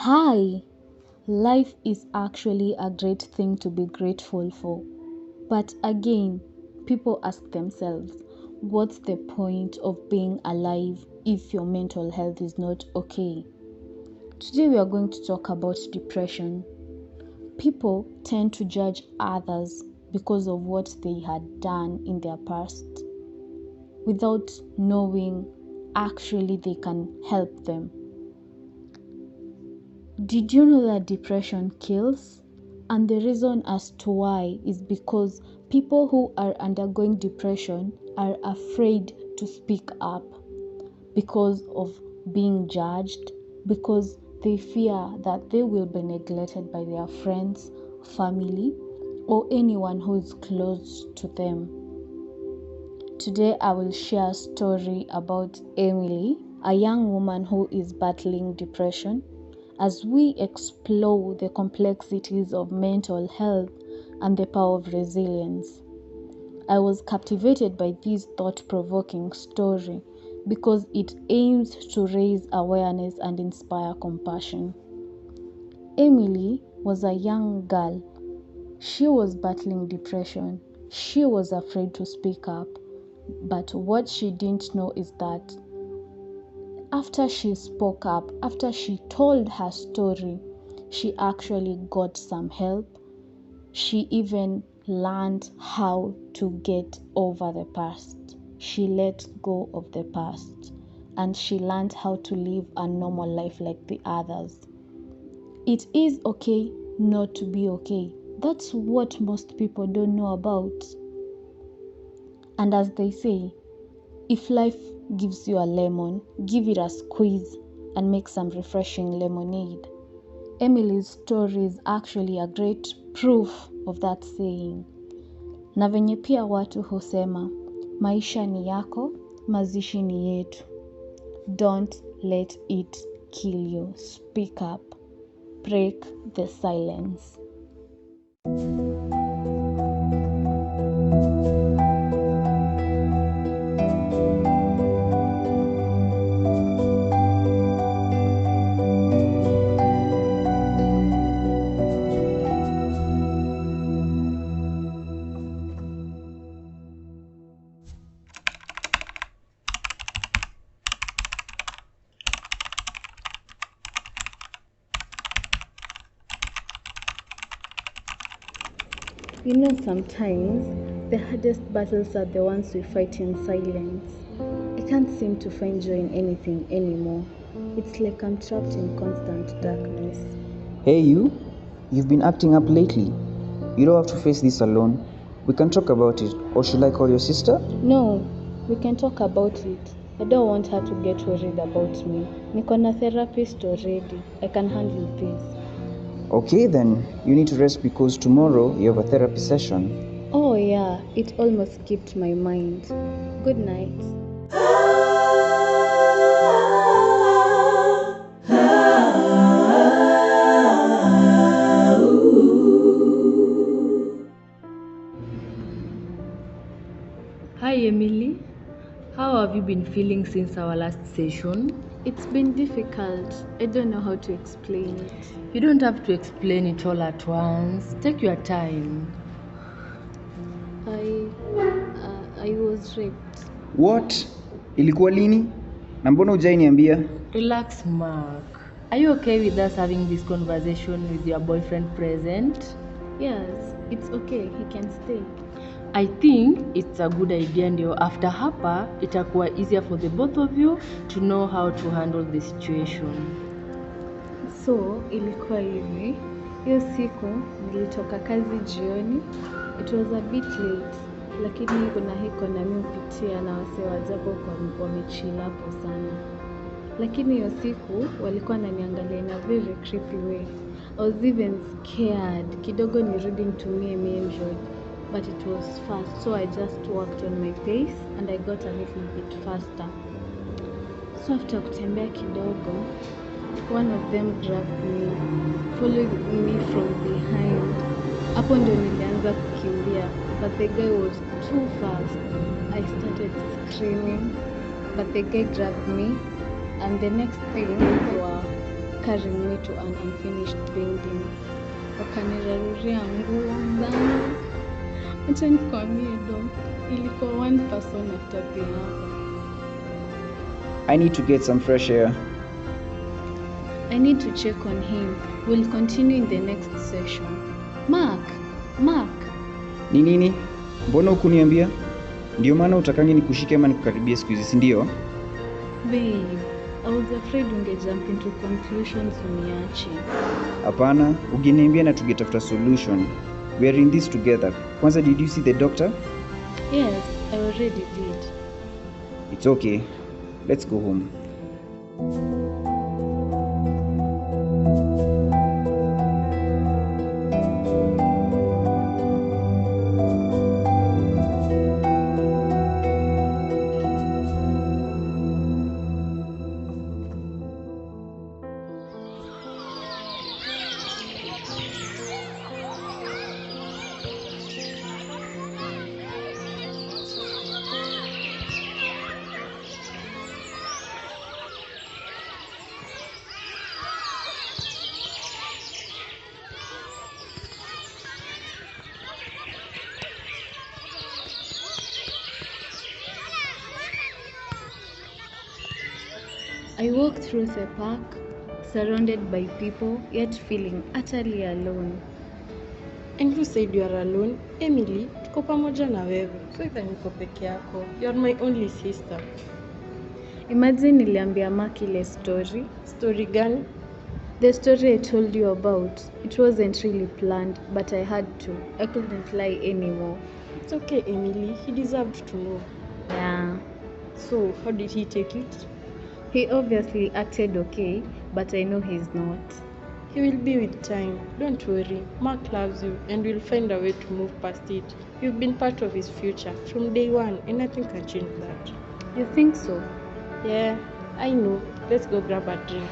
Hi, life is actually a great thing to be grateful for. But again, people ask themselves, what's the point of being alive if your mental health is not okay? Today we are going to talk about depression. People tend to judge others because of what they had done in their past without knowing actually they can help them. Did you know that depression kills? And the reason as to why is because people who are undergoing depression are afraid to speak up because of being judged, because they fear that they will be neglected by their friends, family, or anyone who is close to them. Today I will share a story about Emily, a young woman who is battling depression, as we explore the complexities of mental health and the power of resilience. I was captivated by this thought-provoking story because it aims to raise awareness and inspire compassion. Emily was a young girl. She was battling depression. She was afraid to speak up. But what she didn't know is that after she spoke up, after she told her story, she actually got some help. She even learned how to get over the past. She let go of the past and she learned how to live a normal life like the others. It is okay not to be okay. That's what most people don't know about. And as they say, if life gives you a lemon, give it a squeeze and make some refreshing lemonade. Emily's story is actually a great proof of that saying. Na venye pia watu husema, maisha ni yako, mazishi ni yetu. Don't let it kill you. Speak up. Break the silence. You know, sometimes the hardest battles are the ones we fight in silence. I can't seem to find joy in anything anymore. It's like I'm trapped in constant darkness. Hey you've been acting up lately. You don't have to face this alone. We can talk about it, or should I call your sister? No, we can talk about it. I don't want her to get worried about me. Niko na therapist already. I can handle this. Okay then, you need to rest because tomorrow you have a therapy session. Oh yeah, it almost skipped my mind. Good night. Hi Emily, how have you been feeling since our last session? It's been difficult. I don't know how to explain it. You don't have to explain it all at once. Take your time. I was raped. What? Ilikuwa lini? Na mbona hujaniambia? Relax, Mark. Are you okay with us having this conversation with your boyfriend present? Yes, it's okay. He can stay. I think it's a good idea ndio after hapa itakuwa easier for the both of you to know how to handle the situation. So, ilikuwa hivi. Hiyo siku nilitoka kazi jioni. It was a bit late. Lakini kuna hiko na mimi upitia na wase wajabu wamechill hapo sana. Lakini hiyo siku walikuwa wananiangalia in a very creepy way. I was even scared. Kidogo nirudi nitumie main road. But it was fast, so I just walked on my pace and I got a little bit faster. So after kutembea kidogo, one of them grabbed me, followed me from behind. Hapo ndio nilianza kukimbia, but the guy was too fast. I started screaming, but the guy grabbed me, and the next thing carrying me to an unfinished building. Wakaniraruria nguo ndani. Acha nikwambie dom, ilikuwa one person after the other. I need to get some fresh air. I need to check on him. We'll continue in the next session. Mark! Ni nini? Mbona hukuniambia? Ndio maana utakangi nikushike ama nikukaribie siku hizi, si ndio? Babe, I was afraid ungejump into conclusions uniache. Hapana, ungeniambia na tungetafuta solution. We are in this together. Kwanza, did you see the doctor? Yes, I already did. It's okay. Let's go home. I walk through the park, surrounded by people, yet feeling utterly alone. And who said you are alone? Emily, tuko pamoja na wewe. So either niko peke yako. You're my only sister. Imagine niliambia Mark ile story. Story gani? The story I told you about. It wasn't really planned, but I had to. I couldn't lie anymore. It's okay, Emily. He deserved to know. Yeah. So, how did he take it? He obviously acted okay, but I know he's not. He will be with time. Don't worry. Mark loves you and will find a way to move past it. You've been part of his future from day one and nothing can change that. You think so? Yeah, I know. Let's go grab a drink.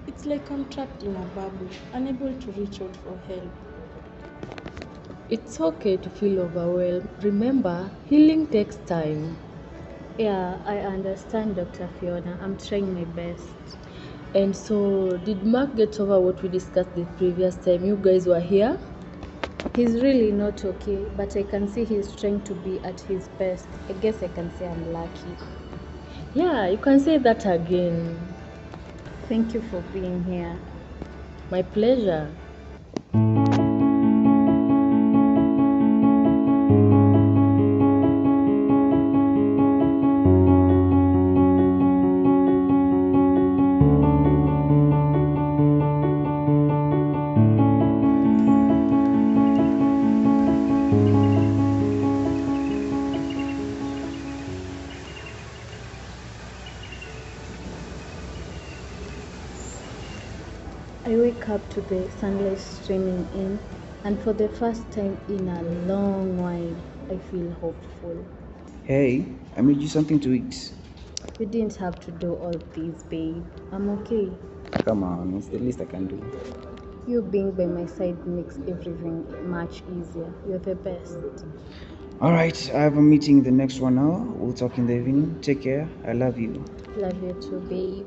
It's like I'm trapped in a bubble, unable to reach out for help. It's okay to feel overwhelmed. Remember, healing takes time. Yeah, I understand, Dr. Fiona. I'm trying my best. And so, did Mark get over what we discussed the previous time you guys were here? He's really not okay, but I can see he's trying to be at his best. I guess I can say I'm lucky. Yeah, you can say that again. Thank you for being here. My pleasure. I wake up to the sunlight streaming in, and for the first time in a long while, I feel hopeful. Hey, I made you something to eat. You didn't have to do all this, babe. I'm okay. Come on, it's the least I can do. You being by my side makes everything much easier. You're the best. Alright, I have a meeting the next 1 hour. We'll talk in the evening. Take care. I love you. Love you too, babe.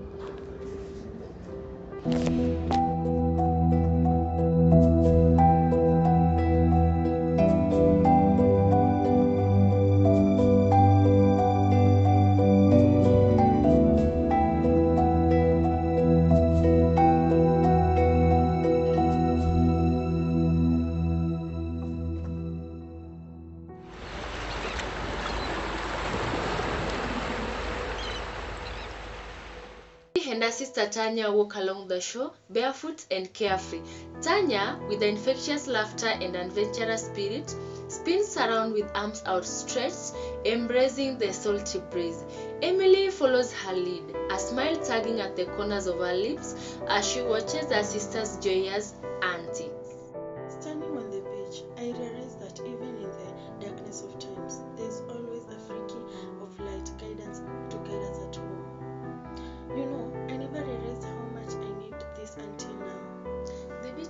And her sister Tanya walk along the shore, barefoot and carefree. Tanya, with the infectious laughter and adventurous spirit, spins around with arms outstretched, embracing the salty breeze. Emily follows her lead, a smile tugging at the corners of her lips as she watches her sister's joyous antics. Standing on the beach, I realized that even in the darkness of times, there's always a flicker of light guidance to guide us at home. You know, I never realized how much I need this until now.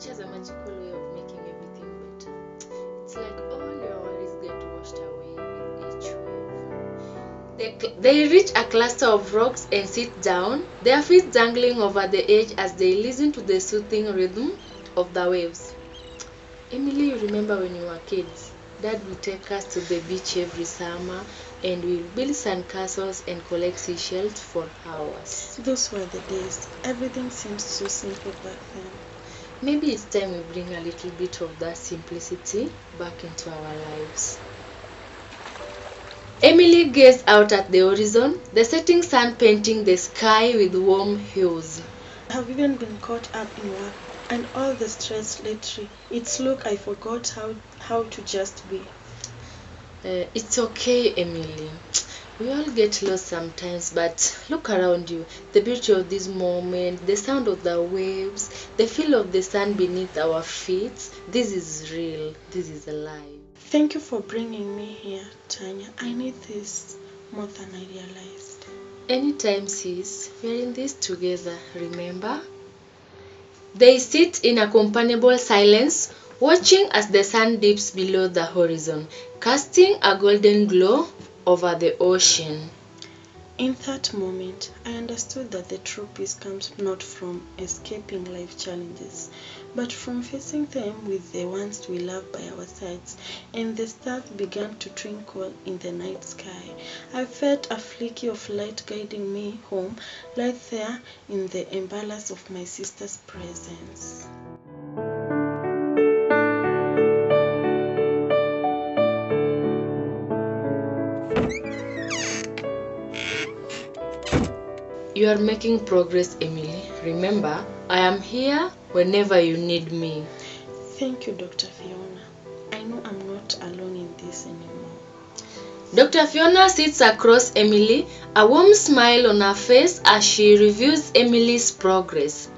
Nature has a magical way of making everything better. It's like all your worries get washed away with each wave. They reach a cluster of rocks and sit down, their feet dangling over the edge as they listen to the soothing rhythm of the waves. Emily, you remember when you were kids? Dad would take us to the beach every summer and we'd build sandcastles and collect seashells for hours. Those were the days. Everything seemed so simple back then. Maybe it's time we bring a little bit of that simplicity back into our lives. Emily gazed out at the horizon, the setting sun painting the sky with warm hues. I have even been caught up in work and all the stress lately. It's look I forgot how to just be. It's okay, Emily. We all get lost sometimes, but look around you. The beauty of this moment, the sound of the waves, the feel of the sun beneath our feet. This is real. This is alive. Thank you for bringing me here, Tanya. I need this more than I realized. Anytime, sis, we're in this together, remember? They sit in a companionable silence, watching as the sun dips below the horizon, casting a golden glow over the ocean. In that moment, I understood that the true peace comes not from escaping life challenges, but from facing them with the ones we love by our sides. And the stars began to twinkle in the night sky. I felt a flicker of light guiding me home, right there in the embrace of my sister's presence. You are making progress, Emily. Remember, I am here whenever you need me. Thank you, Dr. Fiona. I know I'm not alone in this anymore. Dr. Fiona sits across Emily, a warm smile on her face as she reviews Emily's progress.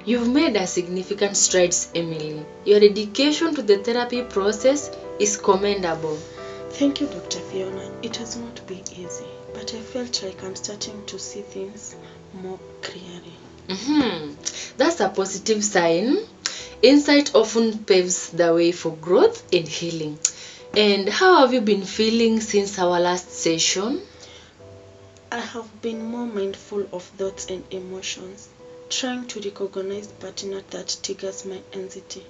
You've made a significant strides, Emily. Your dedication to the therapy process is commendable. Thank you, Dr. Fiona. It has not been easy, but I felt like I'm starting to see things more clearly. That's a positive sign. Insight often paves the way for growth and healing. And how have you been feeling since our last session? I have been more mindful of thoughts and emotions, trying to recognize patterns that triggers my anxiety.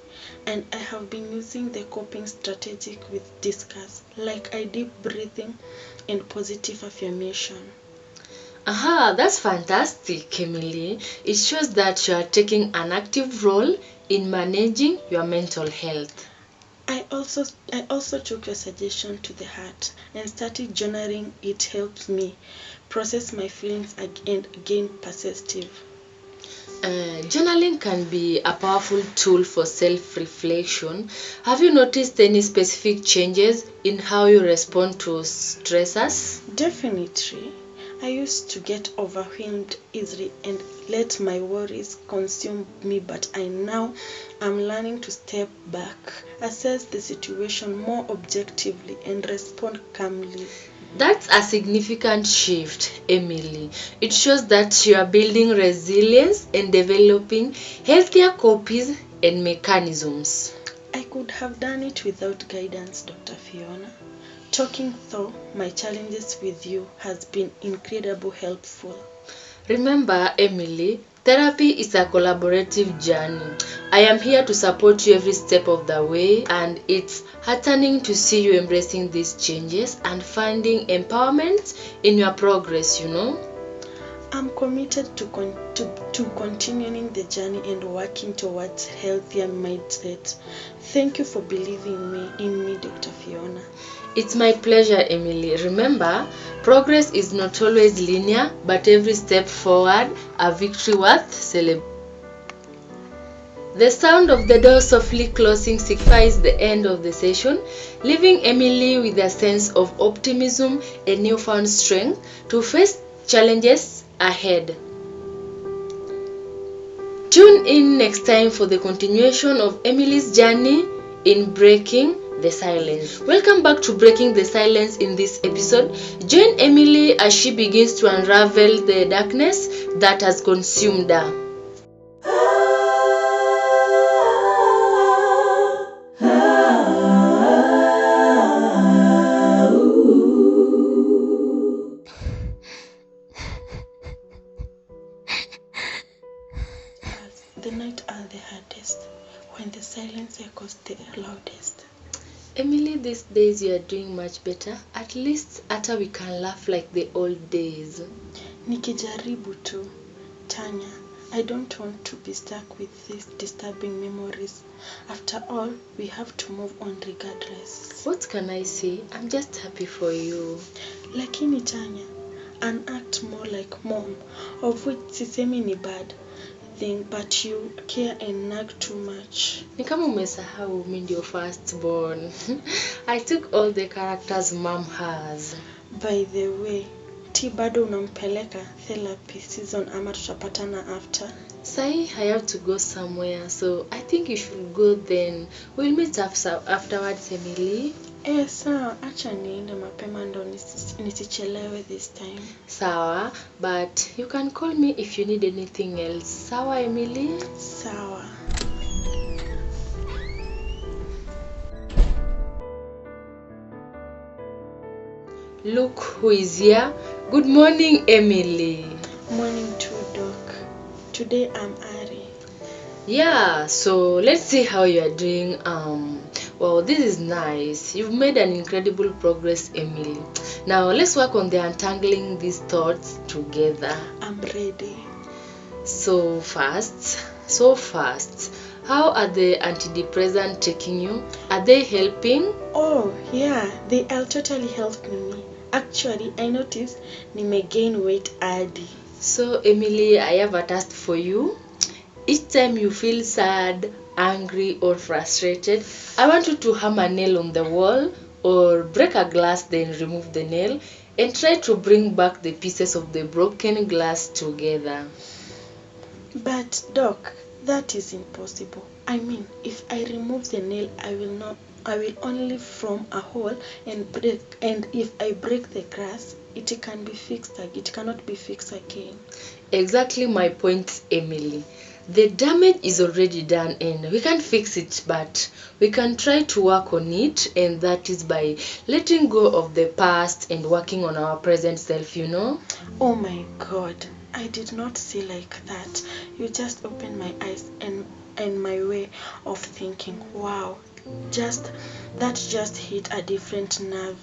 And I have been using the coping strategy with discuss, like I deep breathing and positive affirmation. That's fantastic, Emily. It shows that you are taking an active role in managing your mental health. I also took your suggestion to the heart and started journaling. It helps me process my feelings and gain perspective. Journaling can be a powerful tool for self-reflection. Have you noticed any specific changes in how you respond to stressors? Definitely. I used to get overwhelmed easily and let my worries consume me, but I'm learning to step back, assess the situation more objectively, and respond calmly. That's a significant shift, Emily. It shows that you are building resilience and developing healthier copies and mechanisms. I could have done it without guidance, Dr. Fiona. Talking through my challenges with you has been incredibly helpful. Remember, Emily, therapy is a collaborative journey. I am here to support you every step of the way, and it's heartening to see you embracing these changes and finding empowerment in your progress, I'm committed to continuing the journey and working towards healthier mindset. Thank you for believing in me, Dr. Fiona. It's my pleasure, Emily. Remember, progress is not always linear, but every step forward, a victory worth celebrating. The sound of the door softly closing signifies the end of the session, leaving Emily with a sense of optimism and newfound strength to face challenges ahead. Tune in next time for the continuation of Emily's journey in breaking the silence. Welcome back to Breaking the Silence. In this episode, join Emily as she begins to unravel the darkness that has consumed her. hardest, when the silence echoes the loudest. Emily, these days you are doing much better. At least hata we can laugh like the old days. Nikijaribu tu, Tanya. I don't want to be stuck with these disturbing memories. After all, we have to move on regardless. What can I say? I'm just happy for you. Lakini Tanya, and act more like mom, of which sisemi ni bad thing, but you care and nag too much. Ni kama umesahau mimi ndio first born. I took all the characters mom has. By the way, T bado unampeleka therapy season ama tutapatana after? Sai, I have to go somewhere, so I think you should go then. We'll meet afterwards, Emily. Sawa, acha niende mapema ndo nisichelewe this time. Sawa, but you can call me if you need anything else. Sawa, Emily? Sawa. Look who is here. Good morning, Emily. Morning too, Doc. Today I'm Ari. Yeah, so let's see how you are doing. Well, this is nice. You've made an incredible progress, Emily. Now let's work on the untangling these thoughts together. I'm ready. So fast. How are the antidepressants taking you? Are they helping? Oh, yeah, they are totally helping me. Actually, I noticed nime gain weight already. So, Emily, I have a task for you. Each time you feel sad, angry, or frustrated, I want you to hammer a nail on the wall or break a glass, then remove the nail and try to bring back the pieces of the broken glass together. But, Doc, that is impossible. I mean, if I remove the nail, I will only form a hole and break. And if I break the glass, it cannot be fixed again. Exactly my point, Emily. The damage is already done and we can't fix it, but we can try to work on it, and that is by letting go of the past and working on our present self, you know? Oh my God, I did not see like that. You just opened my eyes and my way of thinking. Wow, that just hit a different nerve.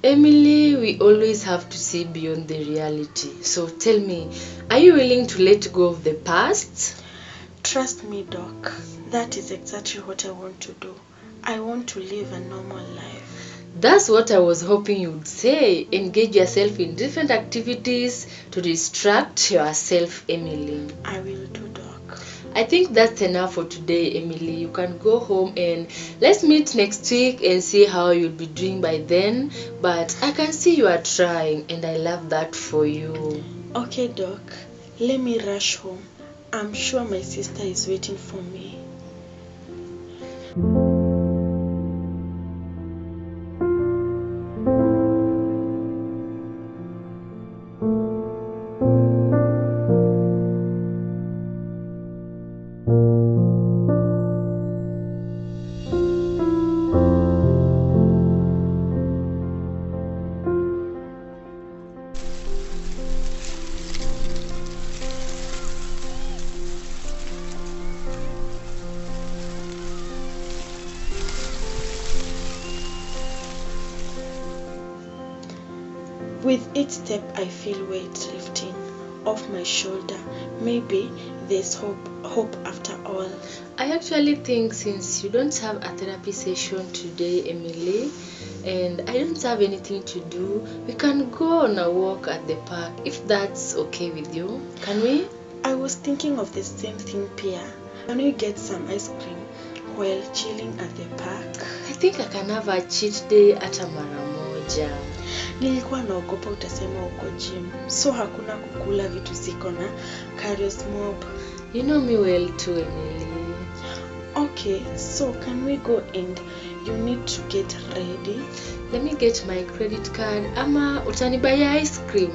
Emily, we always have to see beyond the reality. So tell me, are you willing to let go of the past? Trust me, Doc. That is exactly what I want to do. I want to live a normal life. That's what I was hoping you would say. Engage yourself in different activities to distract yourself, Emily. I will do, Doc. I think that's enough for today, Emily. You can go home and let's meet next week and see how you'll be doing by then. But I can see you are trying and I love that for you. Okay, Doc. Let me rush home. I'm sure my sister is waiting for me. With each step, I feel weight lifting off my shoulder. Maybe there's hope after all. I actually think since you don't have a therapy session today, Emily, and I don't have anything to do, we can go on a walk at the park if that's okay with you. Can we? I was thinking of the same thing, Pia. Can we get some ice cream while chilling at the park? I think I can have a cheat day hata mara moja. Nilikuwa naogopa utasema uko gym, so hakuna kukula vitu ziko na calories mob. You know me well too, Emily. Okay, so can we go and you need to get ready? Let me get my credit card. Ama utanibaya ice cream?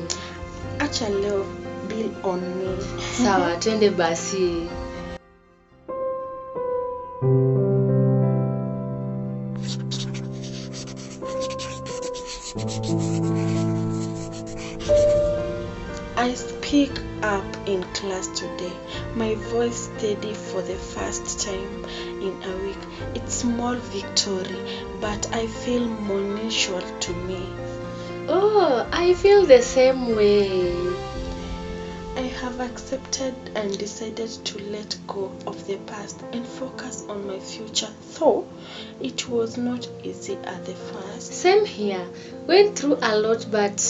Acha leo, bill on me. Sawa, twende basi. I speak up in class today. my voice steady for the first time in a week. It's small victory, but I feel more sure to me. Oh, I feel the same way. I have accepted and decided to let go of the past and focus on my future, though it was not easy at the first. Same here. Went through a lot, but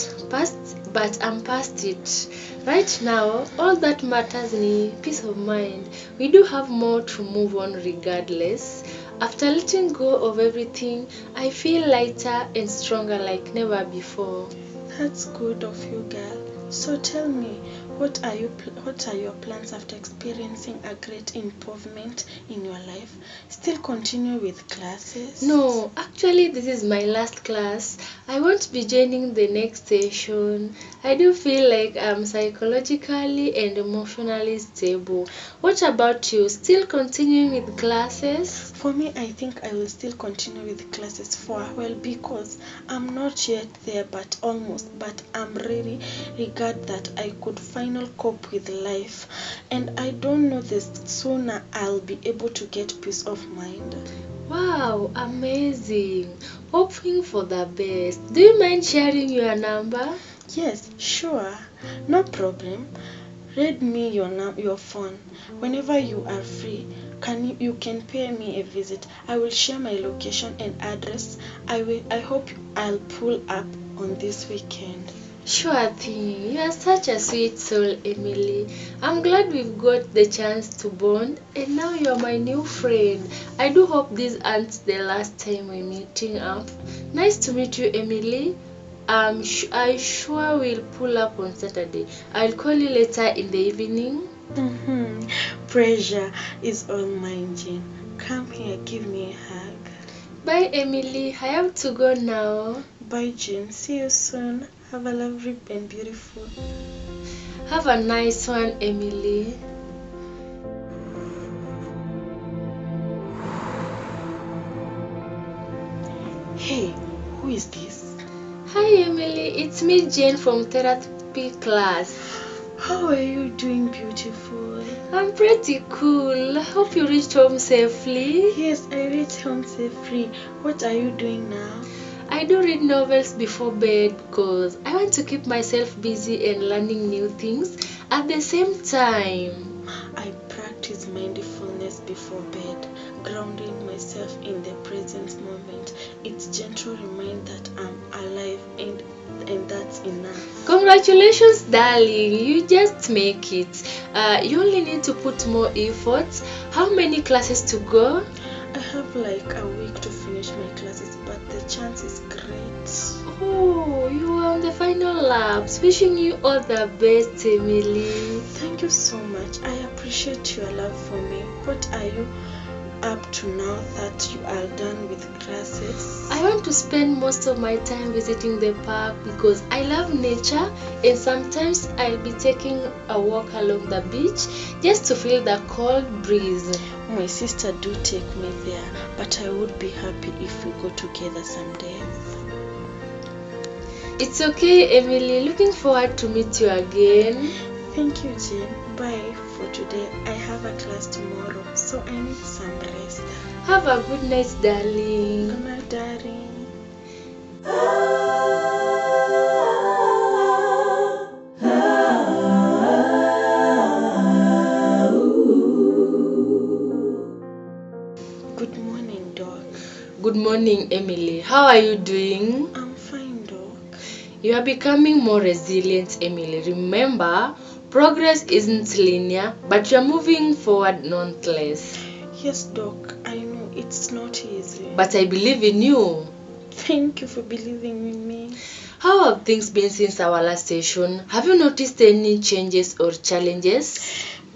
I'm past it. Right now, all that matters is peace of mind. We do have more to move on regardless. After letting go of everything, I feel lighter and stronger like never before. That's good of you, girl. So tell me, what are your plans after experiencing a great improvement in your life? Still continue with classes? No, actually this is my last class. I won't be joining the next session. I do feel like I'm psychologically and emotionally stable. What about you? Still continuing with classes? For me, I think I will still continue with classes for a while because I'm not yet there, but almost. But I'm really regard that I could finally cope with life, and I don't know the sooner I'll be able to get peace of mind. Wow, amazing. Hoping for the best. Do you mind sharing your number? Yes, sure, no problem. Read me your phone whenever you are free. You can pay me a visit. I will share my location and address. I hope I'll pull up on this weekend. Sure thing. You are such a sweet soul, Emily. I'm glad we've got the chance to bond, and now you're my new friend. I do hope this aren't the last time we're meeting up. Nice to meet you, Emily. I sure will pull up on Saturday. I'll call you later in the evening. Pressure is all mine, Jane. Come here, give me a hug. Bye, Emily. I have to go now. Bye, Jane. See you soon. Have a lovely and beautiful. Have a nice one, Emily. Hey, who is this? Hi, Emily. It's me, Jane, from therapy class. How are you doing, beautiful? I'm pretty cool. I hope you reached home safely. Yes, I reached home safely. What are you doing now? I do read novels before bed because I want to keep myself busy and learning new things at the same time. I practice mindfulness before bed, grounding myself in the present moment. It's gentle reminder that I'm alive and that's enough. Congratulations, darling. You just make it. You only need to put more effort. How many classes to go? I have like a week to finish my classes, but the chance is great. Oh, you are on the final laps. Wishing you all the best, Emily. Thank you so much. I appreciate your love for me. What are you up to now that you are done with classes? I want to spend most of my time visiting the park because I love nature, and sometimes I'll be taking a walk along the beach just to feel the cold breeze. My sister do take me there, but I would be happy if we go together someday. It's okay, Emily. Looking forward to meet you again. Thank you, Jane. Bye for today. I have a class tomorrow, so I need some rest. Have a good night, darling. Good night, darling. Good morning, Doc. Good morning, Emily. How are you doing? I'm fine, Doc. You are becoming more resilient, Emily. Remember, progress isn't linear, but you're moving forward nonetheless. Yes, Doc. I know it's not easy. But I believe in you. Thank you for believing in me. How have things been since our last session? Have you noticed any changes or challenges?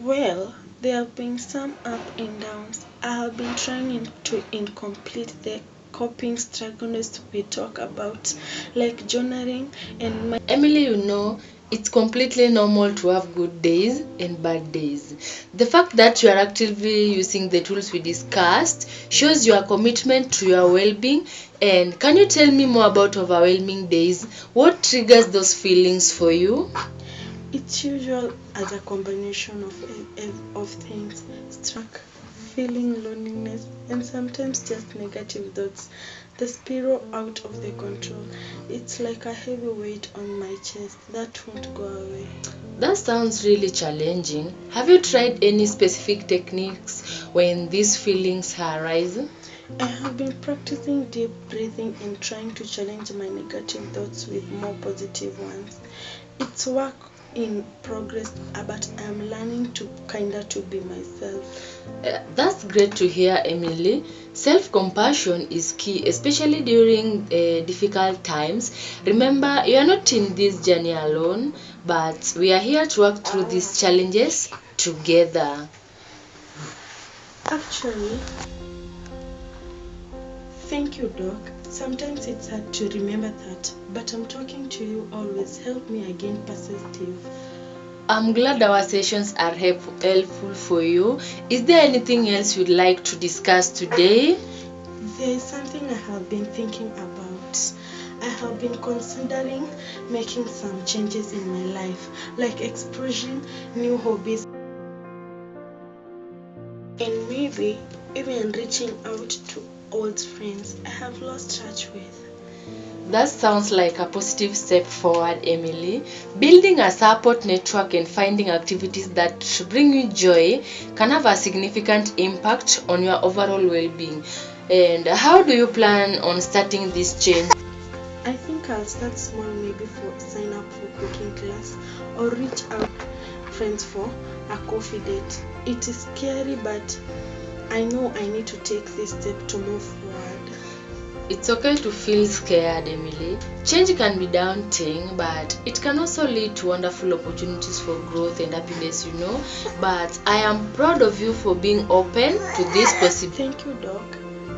Well, there have been some up and downs. I have been trying to incomplete the coping struggles we talk about, like journaling and my... Emily, you know, it's completely normal to have good days and bad days. The fact that you are actively using the tools we discussed shows your commitment to your well-being. And can you tell me more about overwhelming days? What triggers those feelings for you? It's usual as a combination of things, struck, feeling loneliness, and sometimes just negative thoughts. The spiral out of the control. It's like a heavy weight on my chest that won't go away. That sounds really challenging. Have you tried any specific techniques when these feelings arise? I have been practicing deep breathing and trying to challenge my negative thoughts with more positive ones. It's work in progress, but I'm learning to be myself. That's great to hear, Emily. Self-compassion is key, especially during difficult times. Remember, you are not in this journey alone, but we are here to work through these challenges together. Actually, thank you, Doc. Sometimes it's hard to remember that, but I'm talking to you always help me again perspective. I'm glad our sessions are helpful for you. Is there anything else you'd like to discuss today? There is something I have been thinking about. I have been considering making some changes in my life, like exploring new hobbies and maybe even reaching out to old friends I have lost touch with. That sounds like a positive step forward, Emily. Building a support network and finding activities that bring you joy can have a significant impact on your overall well-being. And how do you plan on starting this change? I think I'll start small, maybe sign up for cooking class or reach out friends for a coffee date. It is scary, but I know I need to take this step to move forward. It's okay to feel scared, Emily. Change can be daunting, but it can also lead to wonderful opportunities for growth and happiness, But I am proud of you for being open to this possibility. Thank you, Doc.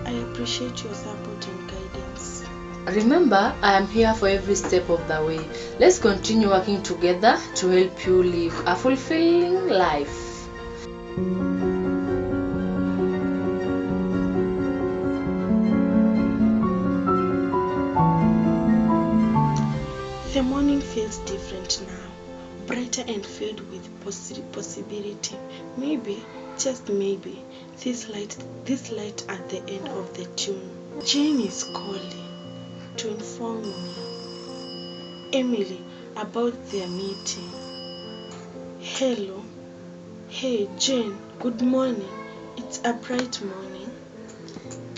I appreciate your support and guidance. Remember, I am here for every step of the way. Let's continue working together to help you live a fulfilling life. The morning feels different now, brighter and filled with possibility. Maybe, just maybe, this light at the end of the tune. Jane is calling to inform me, Emily, about their meeting. Hello. Hey Jane, good morning. It's a bright morning.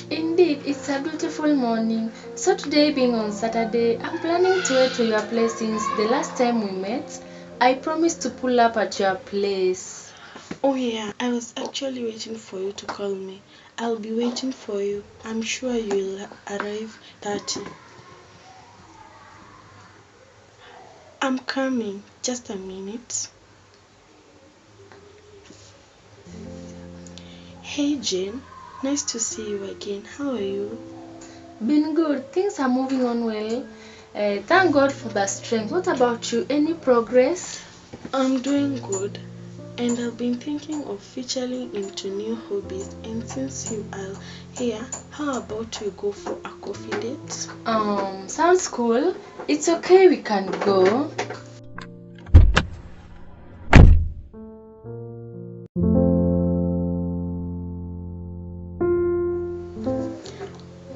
Indeed, it's a beautiful morning. So today being on Saturday, I'm planning to head to your place since the last time we met. I promised to pull up at your place. Oh yeah, I was actually waiting for you to call me. I'll be waiting for you. I'm sure you'll arrive 30. I'm coming. Just a minute. Hey Jane, nice to see you again. How are you? Been good. Things are moving on well. Thank God for the strength. What about you? Any progress? I'm doing good. And I've been thinking of featuring into new hobbies. And since you are here, how about we go for a coffee date? Sounds cool. It's okay, we can go.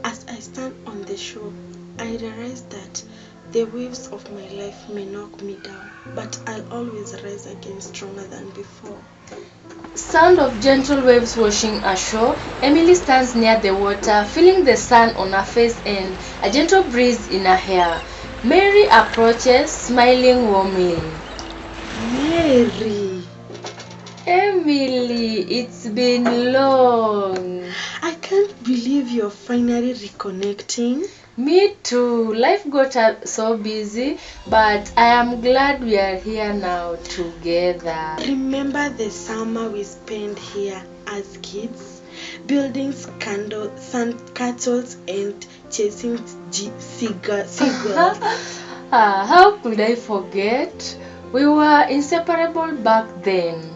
As I stand on the shore, I realize that the waves of my life may knock me down, but I'll always rise again stronger than before. Sound of gentle waves washing ashore. Emily stands near the water, feeling the sun on her face and a gentle breeze in her hair. Mary approaches, smiling warmly. Mary! Emily, it's been long. I can't believe you're finally reconnecting. Me too. Life got so busy, but I am glad we are here now together. Remember the summer we spent here as kids? Building sandcastles and chasing seagulls. How could I forget? We were inseparable back then.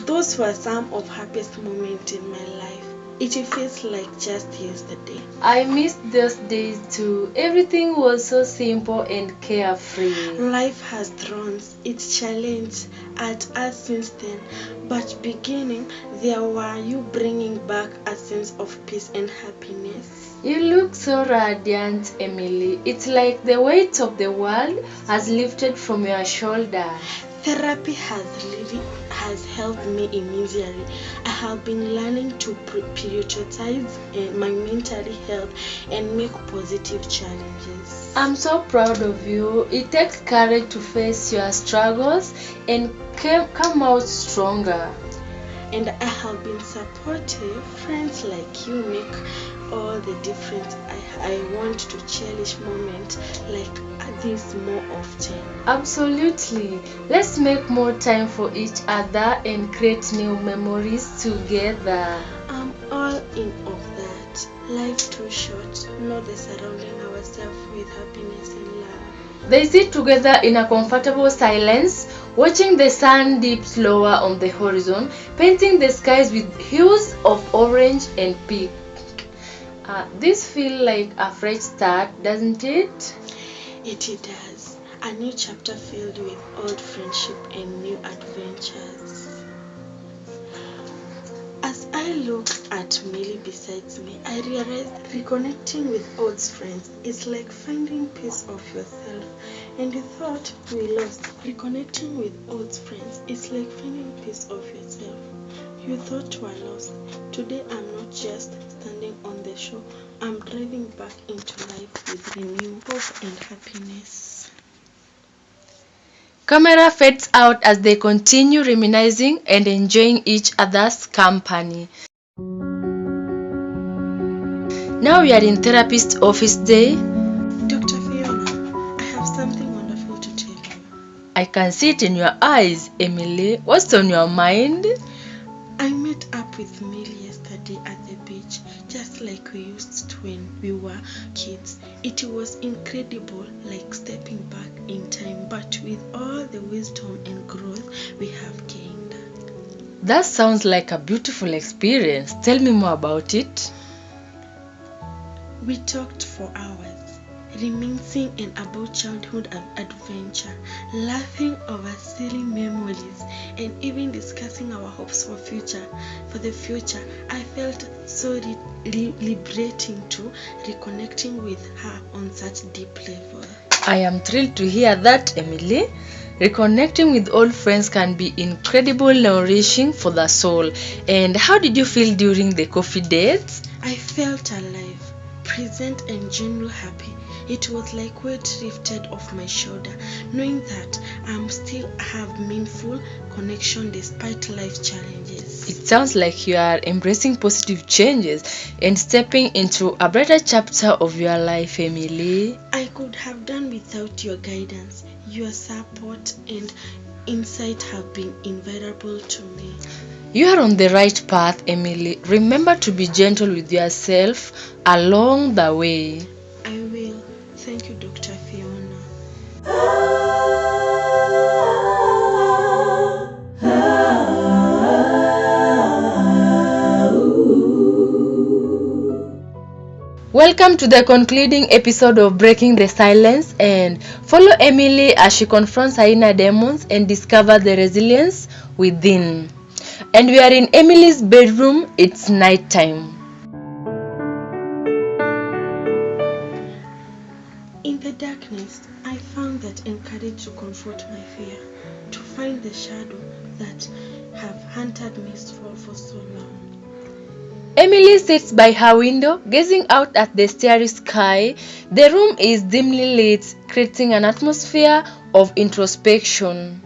Those were some of the happiest moments in my life. It feels like just yesterday. I missed those days too. Everything was so simple and carefree. Life has thrown its challenge at us since then, but beginning there were you bringing back a sense of peace and happiness. You look so radiant, Emily. It's like the weight of the world has lifted from your shoulders. Therapy has helped me immensely. I have been learning to prioritize my mental health and make positive challenges. I'm so proud of you. It takes courage to face your struggles and come out stronger. And I have been supportive. Friends like you make all the difference. I want to cherish moments like this more often. Absolutely. Let's make more time for each other and create new memories together. I'm all in of that. Life too short, not the surrounding ourselves with happiness and love. They sit together in a comfortable silence, watching the sun dip lower on the horizon, painting the skies with hues of orange and pink. This feels like a fresh start, doesn't it? It does. A new chapter filled with old friendship and new adventures. As I look at Millie beside me, I realized reconnecting with old friends is like finding piece of yourself and you thought we lost. Reconnecting with old friends is like finding piece of yourself you thought were lost. Today I'm not just standing on the shore, I'm driving back into life with renewed hope and happiness. Camera fades out as they continue reminiscing and enjoying each other's company. Now we are in therapist office day. Dr. Fiona, I have something wonderful to tell you. I can see it in your eyes, Emily. What's on your mind? I met up with Millie yesterday at the beach, just like we used to when we were kids. It was incredible, like stepping back in time, but with all the wisdom and growth we have gained. That sounds like a beautiful experience. Tell me more about it. We talked for hours, reminiscing and about childhood adventure, laughing over silly memories, and even discussing our hopes for the future. I felt so liberating to reconnecting with her on such deep level. I am thrilled to hear that, Emily. Reconnecting with old friends can be incredibly nourishing for the soul. And how did you feel during the coffee dates? I felt alive, present and genuinely happy. It was like weight lifted off my shoulder, knowing that I still have meaningful connection despite life challenges. It sounds like you are embracing positive changes and stepping into a brighter chapter of your life, Emily. I could have done without your guidance. Your support and insight have been invaluable to me. You are on the right path, Emily. Remember to be gentle with yourself along the way. I will. Thank you, Dr. Fiona. Welcome to the concluding episode of Breaking the Silence, and follow Emily as she confronts her inner demons and discovers the resilience within. And we are in Emily's bedroom. It's nighttime. In the darkness, I found that encouraged to confront my fear, to find the shadow that have hunted me for so long. Emily sits by her window, gazing out at the starry sky. The room is dimly lit, creating an atmosphere of introspection.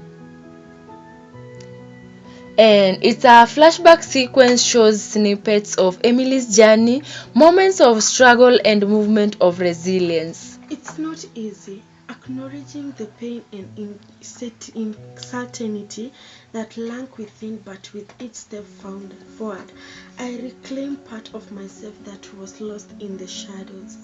And it's a flashback sequence shows snippets of Emily's journey, moments of struggle and movement of resilience. It's not easy acknowledging the pain and uncertainty that lurk within, but with each step forward, I reclaim part of myself that was lost in the shadows.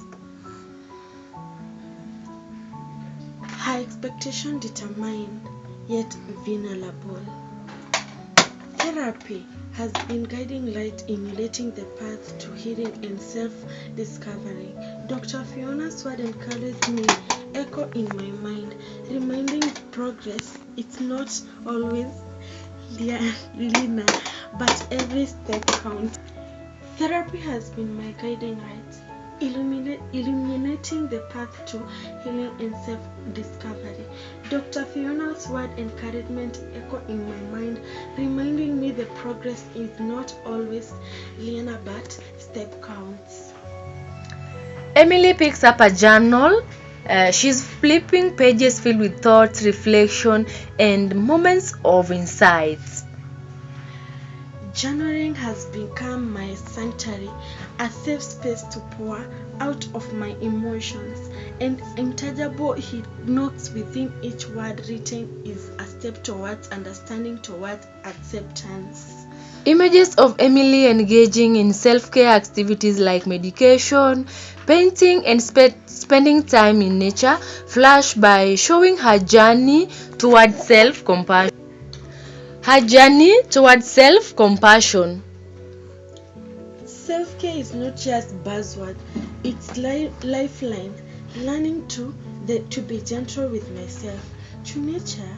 Her expectation determined, yet vulnerable. Therapy has been guiding light, emulating the path to healing and self-discovery. Dr. Fiona's word encouraged me, echo in my mind, reminding progress. It's not always linear, but every step counts. Therapy has been my guiding light, illuminating the path to healing and self-discovery. Dr. Fiona's word encouragement echo in my mind, reminding me the progress is not always linear, but step counts. Emily picks up a journal. She's flipping pages filled with thoughts, reflection, and moments of insights. Journaling has become my sanctuary, a safe space to pour out of my emotions, and intangible he knocks within each word written is a step towards understanding, towards acceptance. Images of Emily engaging in self-care activities like medication, painting, and spending time in nature flash by, showing her journey towards self-compassion. Self-care is not just buzzword, it's lifeline. Learning to be gentle with myself, to nature,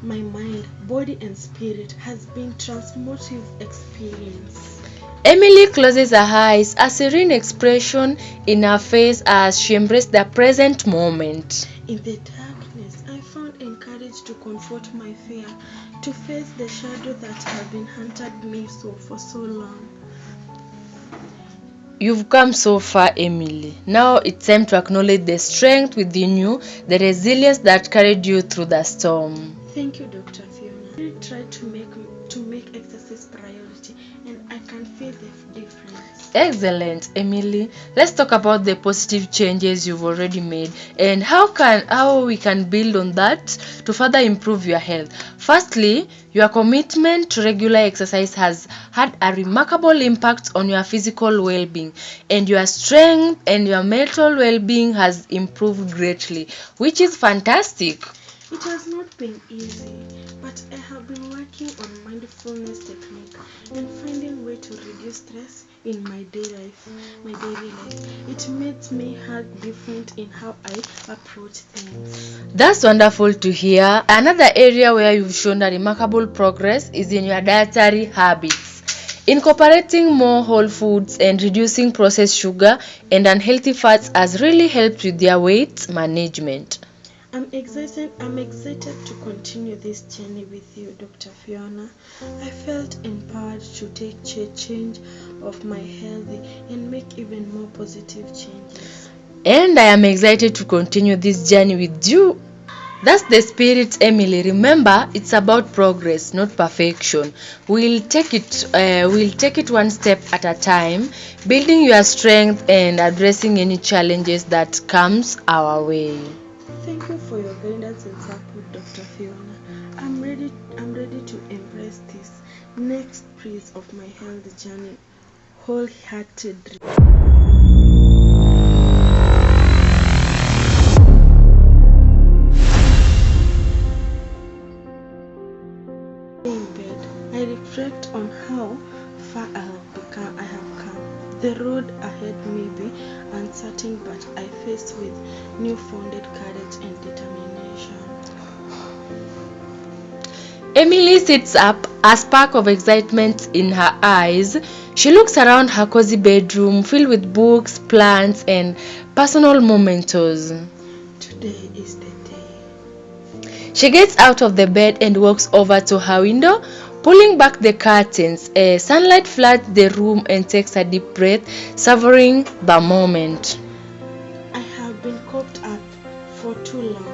my mind, body and spirit has been transformative experience. Emily closes her eyes, a serene expression in her face as she embraced the present moment. In the darkness, I found encouraged to confront my fear, to face the shadow that had been hunted me for so long. You've come so far, Emily. Now it's time to acknowledge the strength within you, the resilience that carried you through the storm. Thank you, Dr. Fiona. I try to make exercise priority, and I can feel the difference. Excellent, Emily. Let's talk about the positive changes you've already made and how we can build on that to further improve your health. Firstly, your commitment to regular exercise has had a remarkable impact on your physical well-being, and your strength and your mental well-being has improved greatly, which is fantastic. It has not been easy, but I have been working on mindfulness technique and finding way to reduce stress in my daily life. It makes me different in how I approach things. That's wonderful to hear. Another area where you've shown a remarkable progress is in your dietary habits. Incorporating more whole foods and reducing processed sugar and unhealthy fats has really helped with your weight management. I'm excited to continue this journey with you, Dr. Fiona. I felt empowered to take change of my health and make even more positive changes. And I am excited to continue this journey with you. That's the spirit, Emily. Remember, it's about progress, not perfection. We'll take it one step at a time, building your strength and addressing any challenges that comes our way. Thank you for your guidance and support, Dr. Fiona. I'm ready to embrace this next phase of my health journey wholeheartedly. In bed, I reflect on how far I have come. The road ahead may be uncertain, but I face with newfound courage and determination. Emily sits up, a spark of excitement in her eyes. She looks around her cozy bedroom filled with books, plants, and personal mementos. Today is the day. She gets out of the bed and walks over to her window, pulling back the curtains. Sunlight floods the room and takes a deep breath, savoring the moment. I have been cooped up for too long.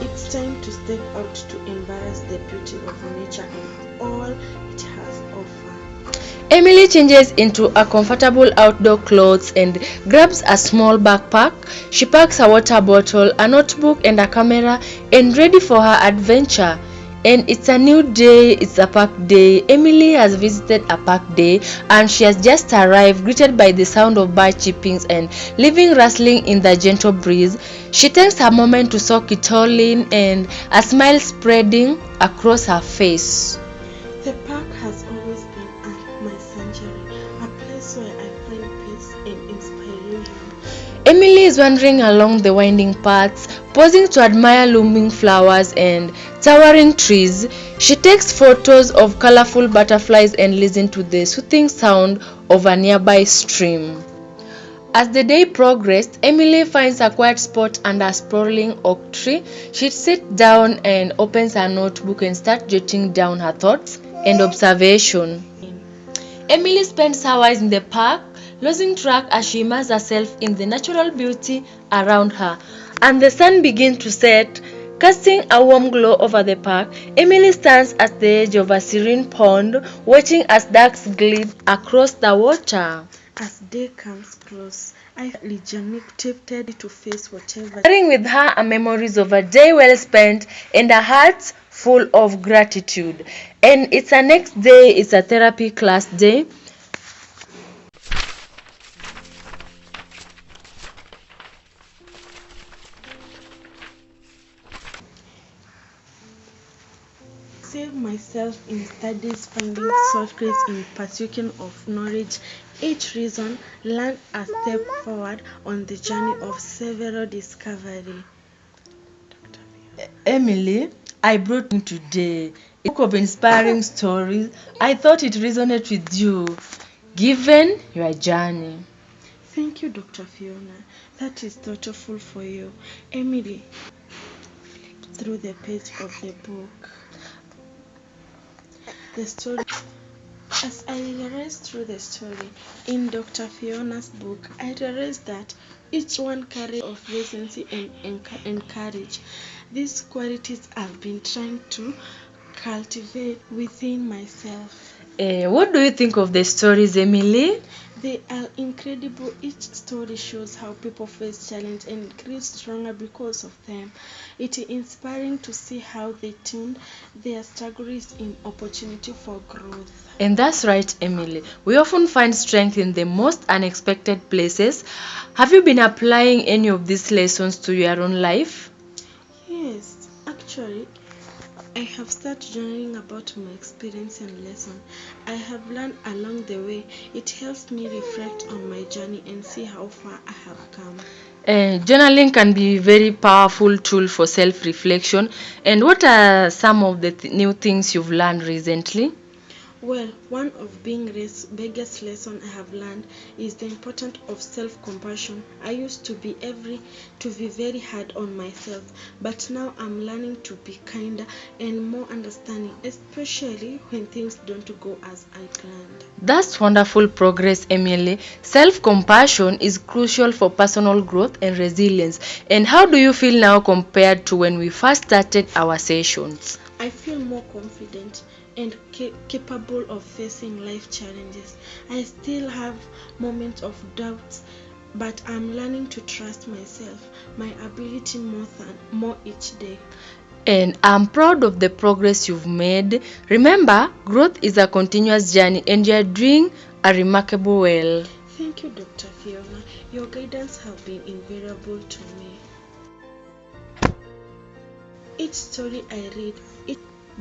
It's time to step out to embrace the beauty of nature and all it has offered. Emily changes into a comfortable outdoor clothes and grabs a small backpack. She packs a water bottle, a notebook, and a camera, and ready for her adventure. And it's a new day, it's a park day. Emily has visited a park day and she has just arrived, greeted by the sound of bird chirpings and leaves rustling in the gentle breeze. She takes a moment to soak it all in and a smile spreading across her face. The park has always been and inspiration. Emily is wandering along the winding paths, pausing to admire looming flowers and towering trees. She takes photos of colorful butterflies and listens to the soothing sound of a nearby stream. As the day progressed, Emily finds a quiet spot under a sprawling oak tree. She sits down and opens her notebook and starts jotting down her thoughts and observation. Emily spends hours in the park, losing track as she immerses herself in the natural beauty around her. And the sun begins to set, casting a warm glow over the park. Emily stands at the edge of a serene pond, watching as ducks glide across the water. As day comes close, I feel tempted to face whatever. Carrying with her are memories of a day well spent and a heart full of gratitude. And it's a next day, it's a therapy class day. Save myself in studies, finding secrets in pursuit of knowledge. Each reason learn a step forward on the journey of several discovery. Emily, I brought you today a book of inspiring stories. I thought it resonated with you, given your journey. Thank you, Dr. Fiona. That is thoughtful for you. Emily, through the page of the book. The story. As I realized through the story in Dr. Fiona's book, I realized that each one carries of resilience and courage. These qualities I've been trying to cultivate within myself. What do you think of the stories, Emily? They are incredible. Each story shows how people face challenge and grow stronger because of them. It is inspiring to see how they turned their struggles in opportunity for growth. And that's right, Emily. We often find strength in the most unexpected places. Have you been applying any of these lessons to your own life? Yes, actually, I have started journaling about my experience and lesson I have learned along the way. It helps me reflect on my journey and see how far I have come. Journaling can be a very powerful tool for self-reflection. And what are some of the new things you've learned recently? Well, one of biggest lesson I have learned is the importance of self-compassion. I used to be very hard on myself, but now I'm learning to be kinder and more understanding, especially when things don't go as I planned. That's wonderful progress, Emily. Self-compassion is crucial for personal growth and resilience. And how do you feel now compared to when we first started our sessions? I feel more confident and capable of facing life challenges. I still have moments of doubt, but I'm learning to trust myself, my ability more each day. And I'm proud of the progress you've made. Remember, growth is a continuous journey and you're doing a remarkable well. Thank you, Dr. Fiona. Your guidance has been invaluable to me. Each story I read, it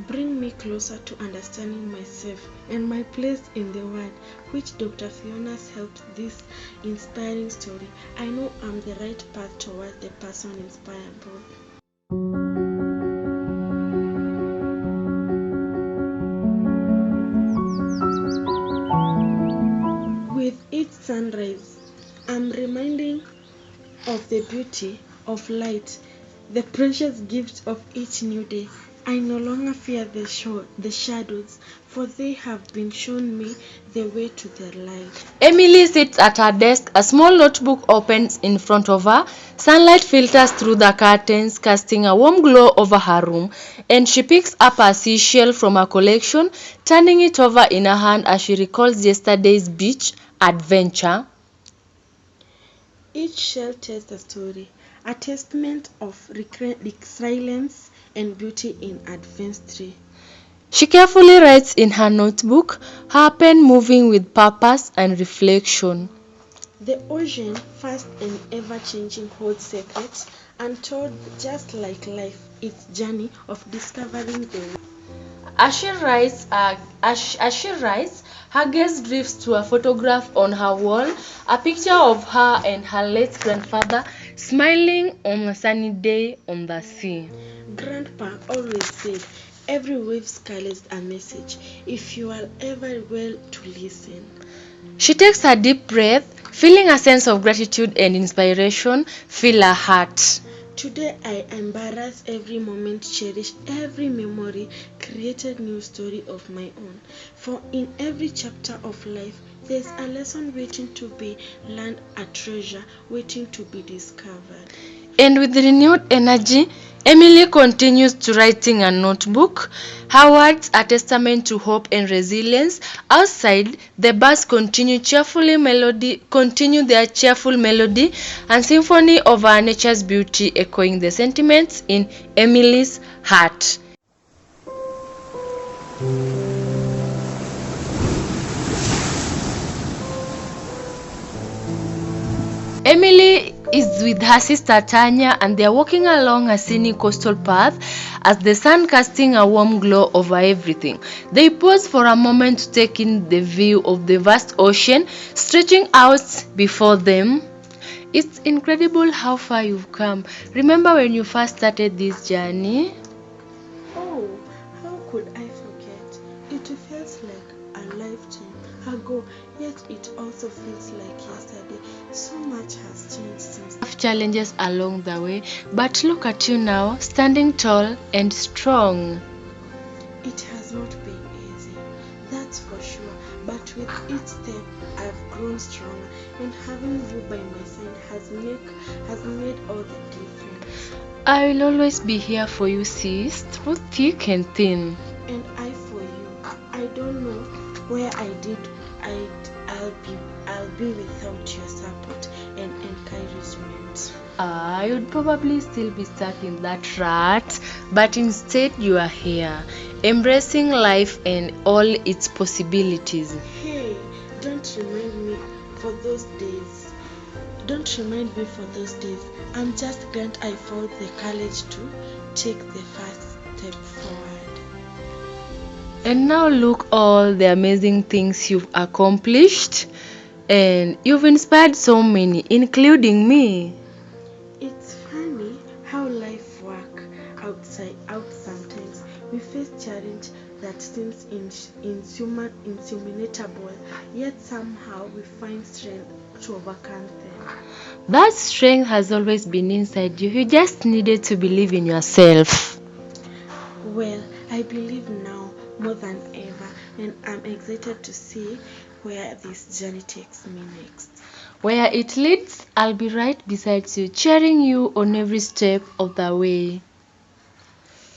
brings me closer to understanding myself and my place in the world, which Dr. Fiona's helped this inspiring story. I know I'm the right path towards the person inspirable. With each sunrise, I'm reminding of the beauty of light, the precious gift of each new day. I no longer fear the shadows, for they have been shown me the way to the light. Emily sits at her desk. A small notebook opens in front of her. Sunlight filters through the curtains, casting a warm glow over her room. And she picks up a seashell from her collection, turning it over in her hand as she recalls yesterday's beach adventure. Each shell tells a story, a testament of resilience and beauty in adversity. She carefully writes in her notebook, her pen moving with purpose and reflection. The ocean, fast and ever-changing, holds secrets untold, just like life, its journey of discovering the world. As she writes, Her gaze drifts to a photograph on her wall, a picture of her and her late grandfather smiling on a sunny day on the sea. Grandpa always said, every wave carries a message if you are ever well to listen. She takes a deep breath, feeling a sense of gratitude and inspiration fill her heart. Today I embrace every moment, cherish every memory, created new story of my own. For in every chapter of life, there's a lesson waiting to be learned, a treasure waiting to be discovered. And with renewed energy, Emily continues to writing a notebook. Her words are testament to hope and resilience. Outside, the birds continue their cheerful melody and symphony of our nature's beauty, echoing the sentiments in Emily's heart. Emily is with her sister Tanya and they are walking along a scenic coastal path as the sun casting a warm glow over everything. They pause for a moment to take in the view of the vast ocean stretching out before them. It's incredible how far you've come. Remember when you first started this journey? Oh, how could I forget? It feels like a lifetime ago, yet it also feels like yesterday. So much has changed since. Challenges along the way, but look at you now, standing tall and strong. It has not been easy, that's for sure, but with each step I've grown stronger, and having you by my side has made all the difference. I will always be here for you, sis, through thick and thin. And I for you. I don't know where I'll be without your support and encouragement. I would probably still be stuck in that rut, but instead you are here, embracing life and all its possibilities. Hey, don't remind me for those days. I'm just glad I found the courage to take the first step forward. And now look all the amazing things you've accomplished, and you've inspired so many, including me. It's funny how life works out sometimes. We face challenge that seems insurmountable, yet somehow we find strength to overcome them. That strength has always been inside you. You just needed to believe in yourself. Well, I believe now more than ever, and I'm excited to see where this journey takes me next. Where it leads, I'll be right beside you, cheering you on every step of the way.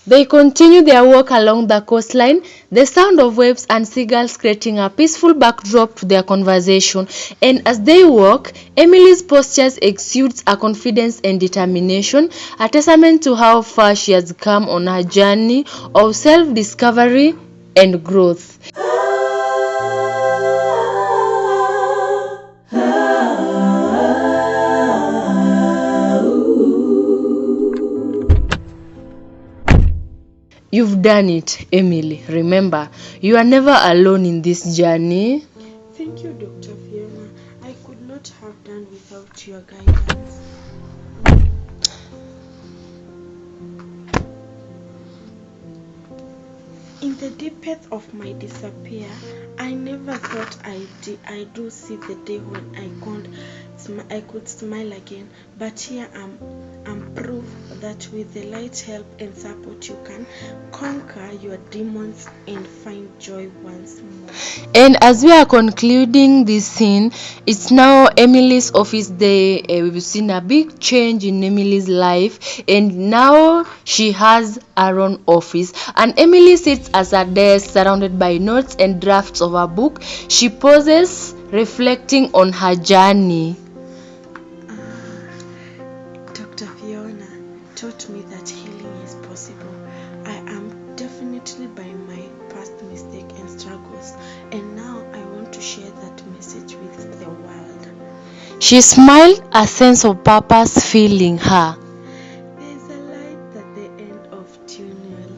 They continue their walk along the coastline, the sound of waves and seagulls creating a peaceful backdrop to their conversation. And as they walk, Emily's postures exudes a confidence and determination, a testament to how far she has come on her journey of self-discovery and growth. You've done it, Emily. Remember, you are never alone in this journey. Thank you, Dr. Fiona. I could not have done without your guidance. In the depth of my despair, I never thought I do see the day when I could smile again. But here I'm proof that with the light help and support you can conquer your demons and find joy once more. And as we are concluding this scene, it's now Emily's office day. We've seen a big change in Emily's life, and now she has her own office. And Emily sits at her desk surrounded by notes and drafts of her book. She pauses, reflecting on her journey. Dr. Fiona taught me that healing is possible. I am definitely by my past mistake and struggles, and now I want to share that message with the world. She smiled, a sense of purpose filling her. There is a light at the end of tunnel.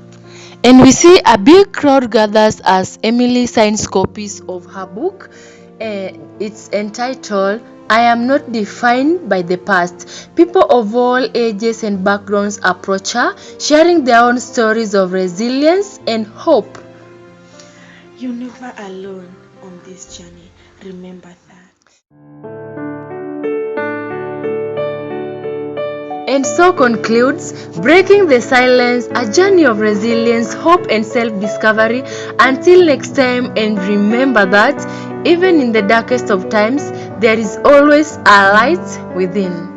And we see a big crowd gathers as Emily signs copies of her book. It's entitled I Am Not Defined by the Past. People of all ages and backgrounds approach her, sharing their own stories of resilience and hope. You're never alone on this journey. Remember that. And so concludes Breaking the Silence, a journey of resilience, hope, and self discovery. Until next time, and remember that even in the darkest of times, there is always a light within.